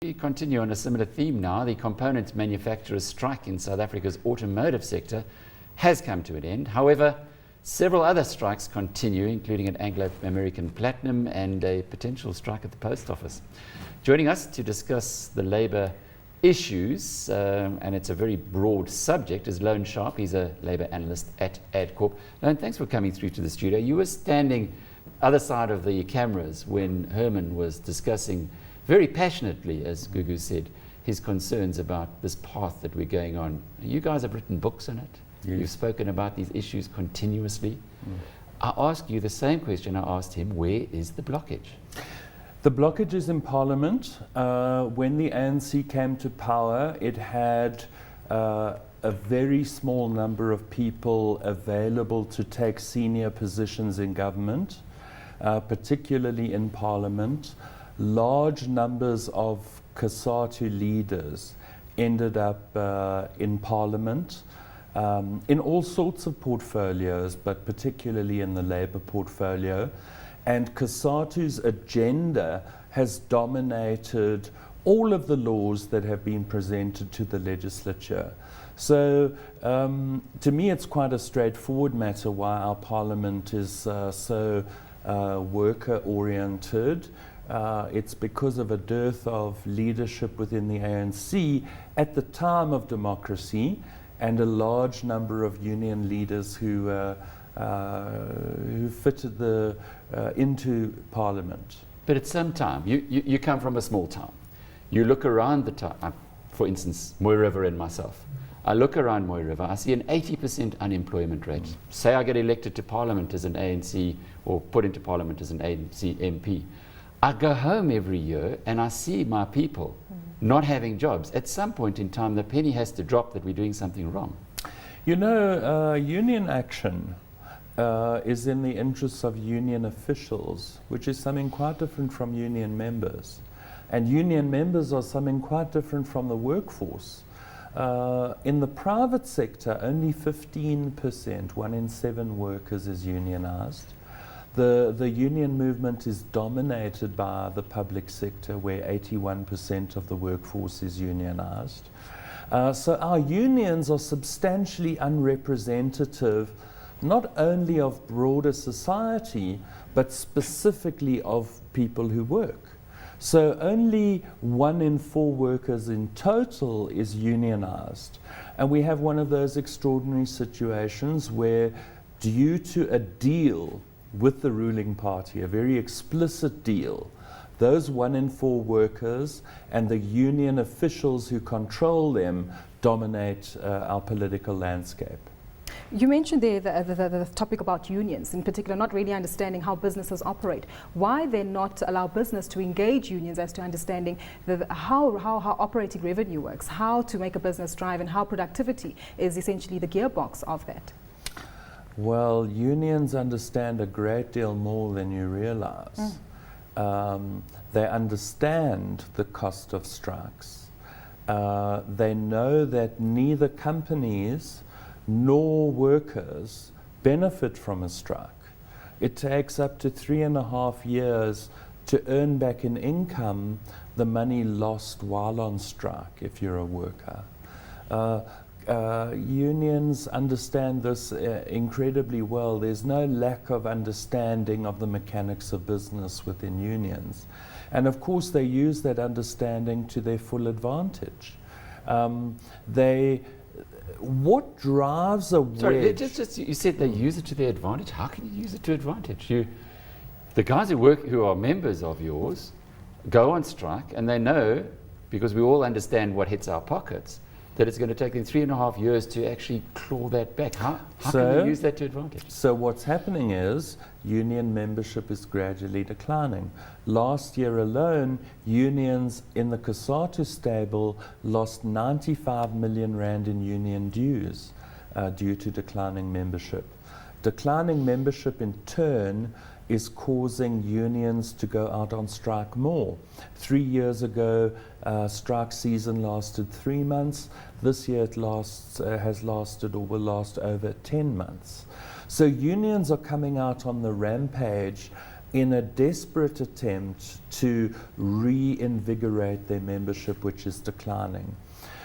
We continue on a similar theme now. The component manufacturers' strike in South Africa's automotive sector has come to an end. However, several other strikes continue, including at Anglo-American Platinum and a potential strike at the post office. Joining us to discuss the labour issues, and it's a very broad subject, is Lone Sharp. He's a labour analyst at AdCorp. Lone, thanks for coming through to the studio. You were standing other side of the cameras when Herman was discussing very passionately, as Gugu said, his concerns about this path that we're going on. You guys have written books on it. Yes. You've spoken about these issues continuously. I ask you the same question I asked him: where is the blockage? The blockage is in Parliament. When the ANC came to power, it had a very small number of people available to take senior positions in government, particularly in Parliament. Large numbers of COSATU leaders ended up in Parliament in all sorts of portfolios, but particularly in the Labour portfolio. And COSATU's agenda has dominated all of the laws that have been presented to the legislature. So to me, it's quite a straightforward matter why our Parliament is so worker-oriented. It's because of a dearth of leadership within the ANC at the time of democracy, and a large number of union leaders who fitted into Parliament. But at some time, you come from a small town. You look around the town, for instance, Mooi River and myself. I look around Mooi River, I see an 80% unemployment rate. Say I get elected to Parliament as an ANC, or put into Parliament as an ANC MP. I go home every year and I see my people not having jobs. At some point in time, the penny has to drop that we're doing something wrong. You know, union action is in the interests of union officials, which is something quite different from union members. And union members are something quite different from the workforce. In the private sector, only 15%, 1 in 7 workers is unionized. The union movement is dominated by the public sector, where 81% of the workforce is unionized. So our unions are substantially unrepresentative, not only of broader society, but specifically of people who work. So only 1 in 4 workers in total is unionized. And we have one of those extraordinary situations where, due to a deal with the ruling party, a very explicit deal, those 1 in 4 workers and the union officials who control them dominate our political landscape. You mentioned there the topic about unions, in particular, not really understanding how businesses operate. Why then not allow business to engage unions as to understanding how operating revenue works, how to make a business drive, and how productivity is essentially the gearbox of that? Well, unions understand a great deal more than you realize. They understand the cost of strikes. They know that neither companies nor workers benefit from a strike. It takes up to 3.5 years to earn back in income the money lost while on strike if you're a worker. Unions understand this incredibly well. There's no lack of understanding of the mechanics of business within unions. And of course they use that understanding to their full advantage. What drives a wedge? Sorry, just you said they use it to their advantage. How can you use it to advantage? The guys who are members of yours go on strike, and they know, because we all understand what hits our pockets, that it's going to take them 3.5 years to actually claw that back. How can they use that to advantage? So what's happening is union membership is gradually declining. Last year alone, unions in the COSATU stable lost 95 million rand in union dues due to declining membership. Declining membership in turn is causing unions to go out on strike more. 3 years ago, strike season lasted 3 months. This year it has lasted or will last over 10 months. So unions are coming out on the rampage in a desperate attempt to reinvigorate their membership, which is declining.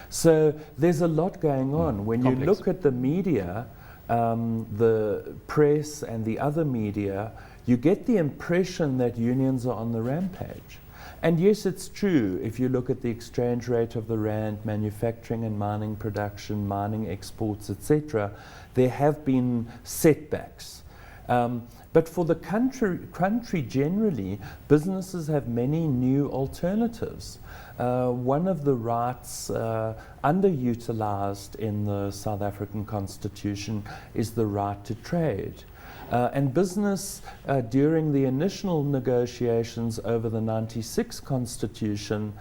So there's a lot going on. When you look at the media, the press and the other media, you get the impression that unions are on the rampage. And yes, it's true. If you look at the exchange rate of the rand, manufacturing and mining production, mining exports, etc., there have been setbacks. But for the country generally, businesses have many new alternatives. One of the rights underutilized in the South African Constitution is the right to trade. And business, during the initial negotiations over the '96 Constitution,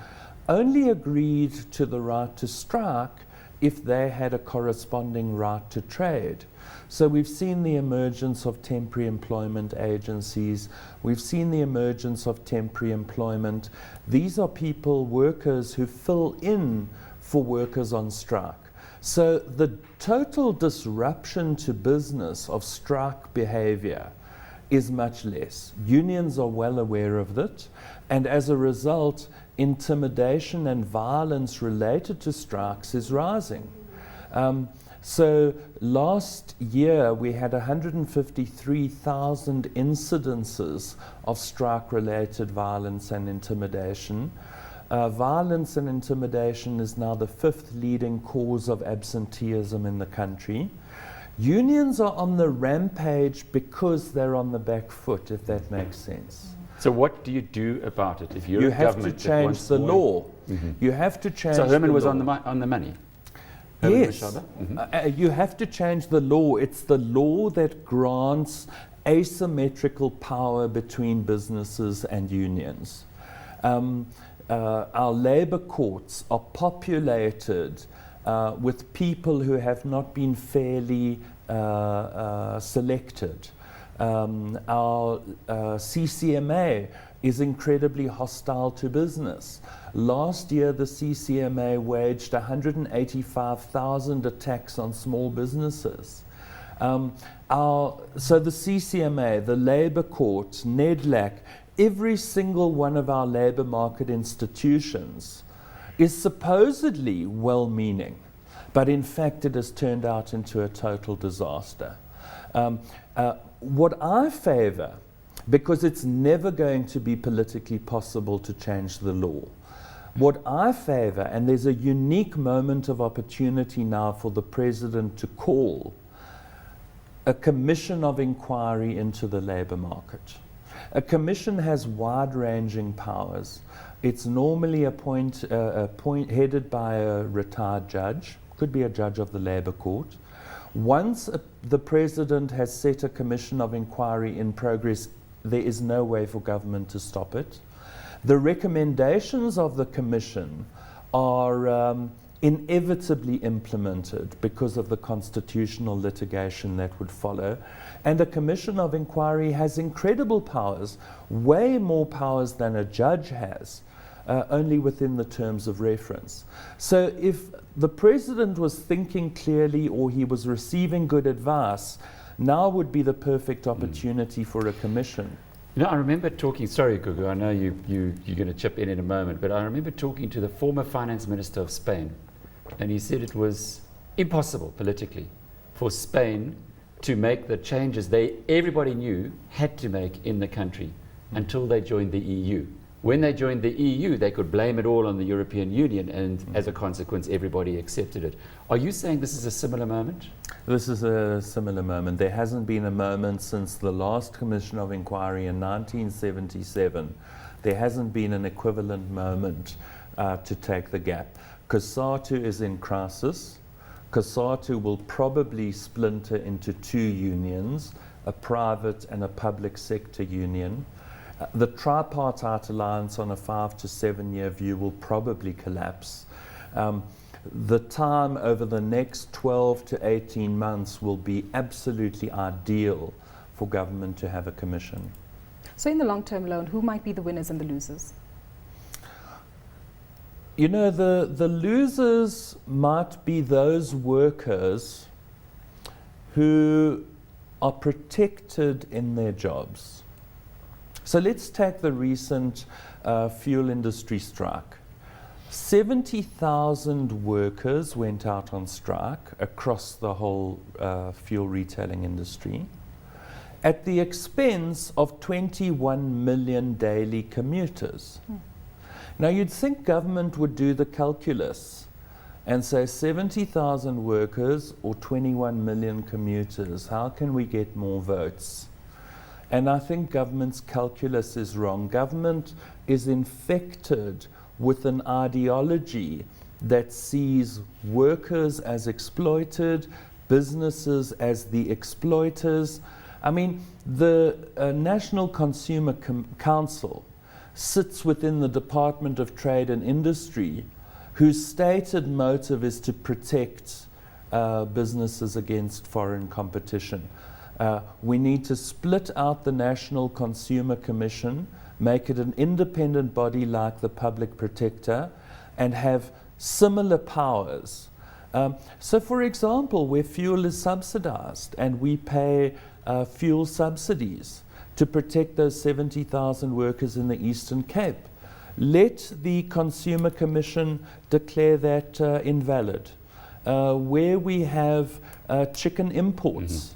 only agreed to the right to strike if they had a corresponding right to trade. So we've seen the emergence of temporary employment agencies. We've seen the emergence of temporary employment. These are people, workers, who fill in for workers on strike. So the total disruption to business of strike behavior is much less. Unions are well aware of it, and as a result, intimidation and violence related to strikes is rising. So last year we had 153,000 incidences of strike-related violence and intimidation. Violence and intimidation is now the 5th leading cause of absenteeism in the country. Unions are on the rampage because they're on the back foot, if that makes sense. So what do you do about it if you're You a have to government that change wants the more- law. You have to change So Herman the was law. on the money. Herman Yes, Mashaba? you have to change the law. It's the law that grants asymmetrical power between businesses and unions. Our labour courts are populated with people who have not been fairly selected. Our CCMA is incredibly hostile to business. Last year, the CCMA waged 185,000 attacks on small businesses. So the CCMA, the Labour Court, NEDLAC, every single one of our labour market institutions is supposedly well-meaning, but in fact it has turned out into a total disaster. What I favour, because it's never going to be politically possible to change the law, what I favour, and there's a unique moment of opportunity now for the President to call a commission of inquiry into the labour market. A commission has wide-ranging powers. It's normally headed by a retired judge, could be a judge of the Labour Court. Once the President has set a commission of inquiry in progress, there is no way for government to stop it. The recommendations of the commission are inevitably implemented because of the constitutional litigation that would follow. And a commission of inquiry has incredible powers, way more powers than a judge has, only within the terms of reference. So if the President was thinking clearly or he was receiving good advice, now would be the perfect opportunity for a commission. You know, I remember talking, sorry Gugu, I know you're going to chip in a moment, but I remember talking to the former finance minister of Spain, and he said it was impossible politically for Spain to make the changes everybody knew had to make in the country until they joined the EU. When they joined the EU, they could blame it all on the European Union, and as a consequence, everybody accepted it. Are you saying this is a similar moment? This is a similar moment. There hasn't been a moment since the last Commission of Inquiry in 1977. There hasn't been an equivalent moment to take the gap. COSATU is in crisis. COSATU will probably splinter into 2 unions, a private and a public sector union. The tripartite alliance on a 5 to 7 year view will probably collapse. The time over the next 12 to 18 months will be absolutely ideal for government to have a commission. So in the long-term loan, who might be the winners and the losers? You know, the losers might be those workers who are protected in their jobs. So let's take the recent fuel industry strike. 70,000 workers went out on strike across the whole fuel retailing industry at the expense of 21 million daily commuters. Now you'd think government would do the calculus and say 70,000 workers or 21 million commuters, how can we get more votes? And I think government's calculus is wrong. Government is infected with an ideology that sees workers as exploited, businesses as the exploiters. I mean, the National Consumer Council sits within the Department of Trade and Industry, whose stated motive is to protect businesses against foreign competition. We need to split out the National Consumer Commission, make it an independent body like the Public Protector, and have similar powers. So for example, where fuel is subsidized and we pay fuel subsidies to protect those 70,000 workers in the Eastern Cape, let the Consumer Commission declare that invalid. Where we have chicken imports,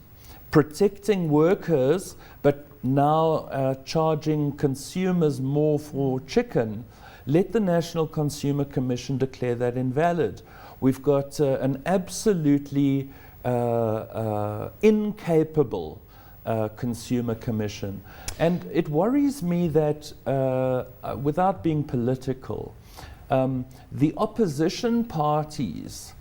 protecting workers, but now charging consumers more for chicken, let the National Consumer Commission declare that invalid. We've got an absolutely incapable Consumer Commission. And it worries me that, without being political, the opposition parties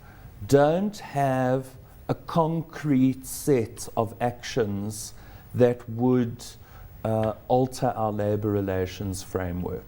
don't have a concrete set of actions that would alter our labour relations framework.